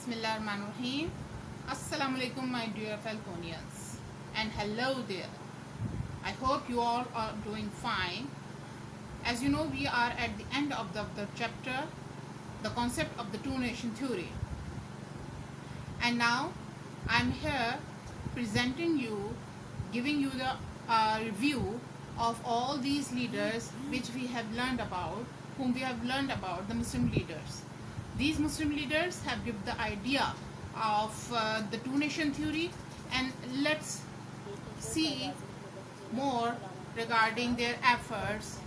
Bismillahirrahmanirrahim. Assalamu alaikum, my dear Falconians, and hello there. I hope you all are doing fine. As you know, we are at the end of the chapter, the concept of the two-nation theory. And now I'm here presenting you, giving you the review of all these leaders which we have learned about, whom we have learned about, the Muslim leaders. These Muslim leaders have given the idea of the two-nation theory, and let's see more regarding their efforts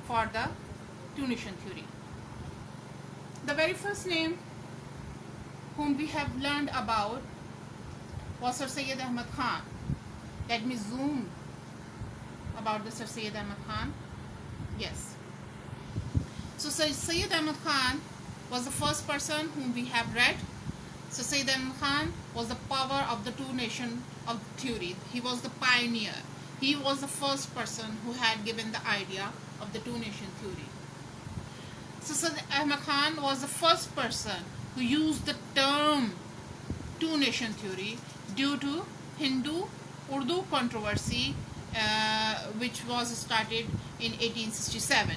for the two-nation theory. The very first name whom we have learned about was Sir Syed Ahmad Khan. Let me zoom about the Sir Syed Ahmad Khan. Yes. So Sir Syed Ahmad Khan was the first person whom we have read. So Syed Ahmad Khan was the power of the two-nation of theory. He was the pioneer. He was the first person who had given the idea of the two-nation theory. So Syed Ahmad Khan was the first person who used the term two-nation theory due to Hindu-Urdu controversy which was started in 1867.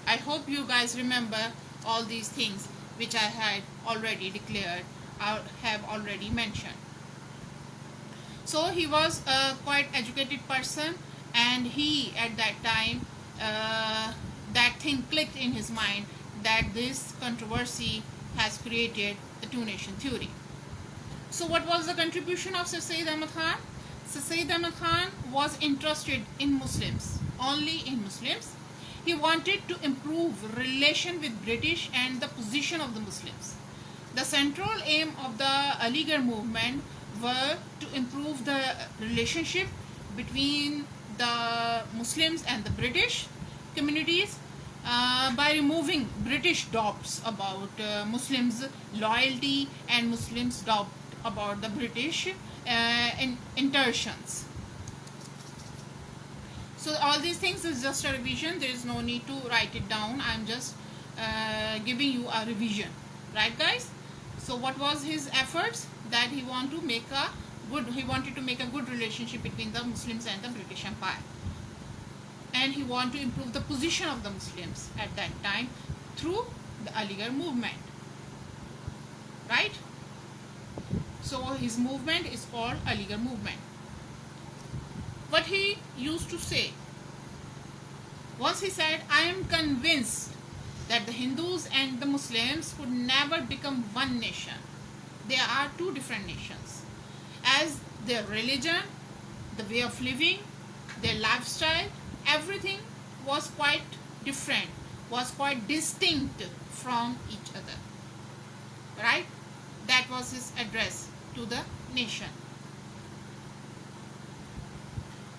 I hope you guys remember all these things which I had already declared or have already mentioned. So he was a quite educated person, and he at that time that thing clicked in his mind that this controversy has created the two-nation theory. So what was the contribution of Sir Syed Ahmad Khan? Sir Syed Ahmad Khan was interested in Muslims, only in Muslims. He wanted to improve relation with British and the position of the Muslims. The central aim of the Aligarh movement were to improve the relationship between the Muslims and the British communities by removing British doubts about Muslims' loyalty and Muslims' doubt about the British incursions. So all these things is just a revision. There is no need to write it down. I'm just giving you a revision, right, guys? So what was his efforts? That he wanted to make a good relationship between the Muslims and the British Empire, and he wanted to improve the position of the Muslims at that time through the Aligarh movement, right? So his movement is called Aligarh movement. What he used to say, once he said, I am convinced that the Hindus and the Muslims could never become one nation. They are two different nations, as their religion, the way of living, their lifestyle, everything was quite different, was quite distinct from each other, right? That was his address to the nation.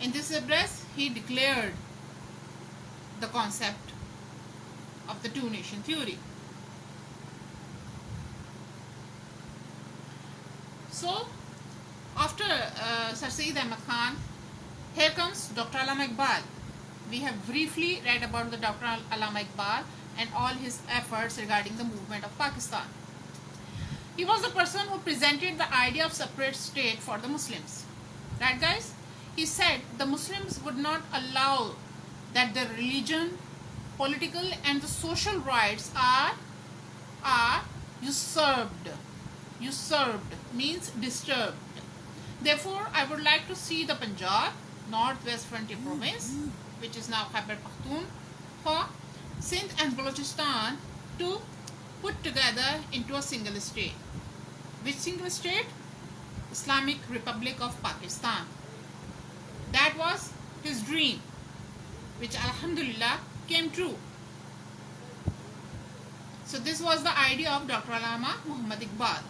In this address, he declared the concept of the two-nation theory. So, after Sir Syed Ahmad Khan, here comes Dr. Allama Iqbal. We have briefly read about the Dr. Allama Iqbal and all his efforts regarding the movement of Pakistan. He was the person who presented the idea of separate state for the Muslims. Right, guys? He said the Muslims would not allow that their religion, political and the social rights are usurped. Usurped means disturbed. Therefore, I would like to see the Punjab, Northwest Frontier Province, which is now Khyber Pakhtunkhwa, Sindh and Balochistan to put together into a single state. Which single state? Islamic Republic of Pakistan. That was his dream, which Alhamdulillah came true. So this was the idea of Dr. Allama Muhammad Iqbal.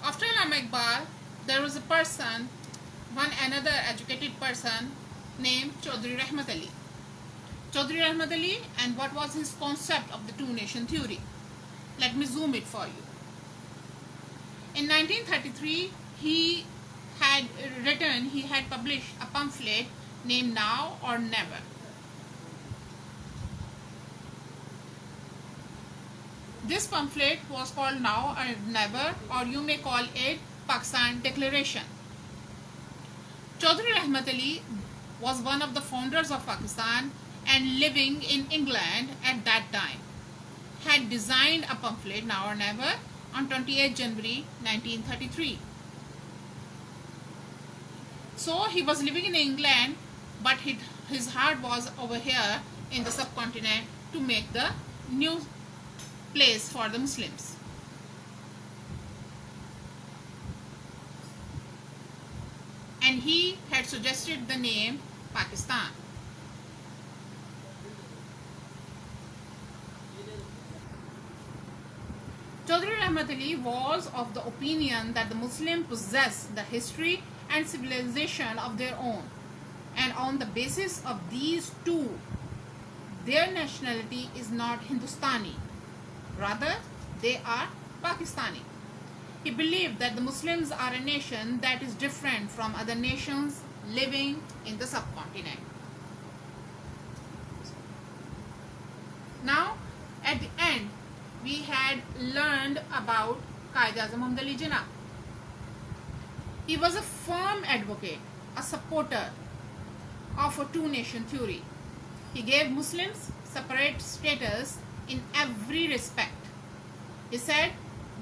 After Allama Iqbal, there was a person, another educated person named Chaudhry Rahmat Ali. Chaudhry Rahmat Ali, and what was his concept of the two-nation theory? Let me zoom it for you. In 1933, he had Britain, he had published a pamphlet named Now or Never. This pamphlet was called Now or Never, or you may call it Pakistan Declaration. Chaudhry Rahmat Ali was one of the founders of Pakistan and living in England at that time, had designed a pamphlet Now or Never on 28 January 1933. So he was living in England, but his heart was over here in the subcontinent to make the new place for the Muslims. And he had suggested the name Pakistan. Chaudhry Rahmat Ali was of the opinion that the Muslims possess the history and civilization of their own, and on the basis of these two, their nationality is not Hindustani, rather they are Pakistani. He believed that the Muslims are a nation that is different from other nations living in the subcontinent. Now, at the end, we had learned about Quaid-e-Azam Muhammad Ali Jinnah. He was a firm advocate, a supporter of a two-nation theory. He gave Muslims separate status in every respect. He said,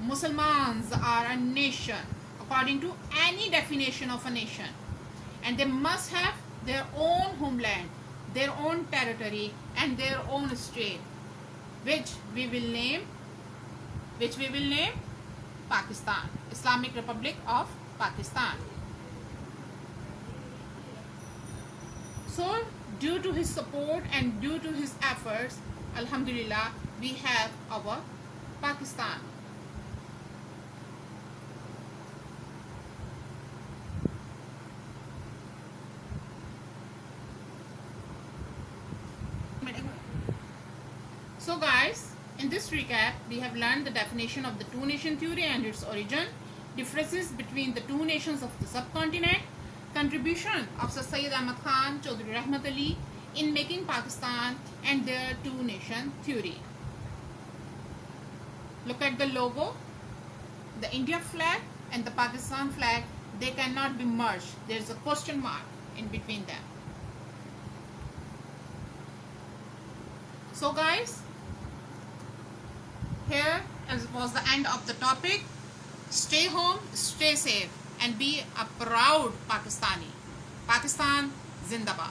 Muslims are a nation according to any definition of a nation, and they must have their own homeland, their own territory, and their own state, which we will name Pakistan, Islamic Republic of Pakistan. So due to his support and due to his efforts, Alhamdulillah, we have our Pakistan. So guys, in this recap, we have learned the definition of the two-nation theory and its origin, differences between the two nations of the subcontinent, contribution of Sir Syed Ahmad Khan, Chaudhry Rahmat Ali in making Pakistan and their two-nation theory. Look at the logo, the India flag and the Pakistan flag, they cannot be merged. There is a question mark in between them. So guys, here was the end of the topic. Stay home, stay safe, and be a proud Pakistani. Pakistan Zindabad.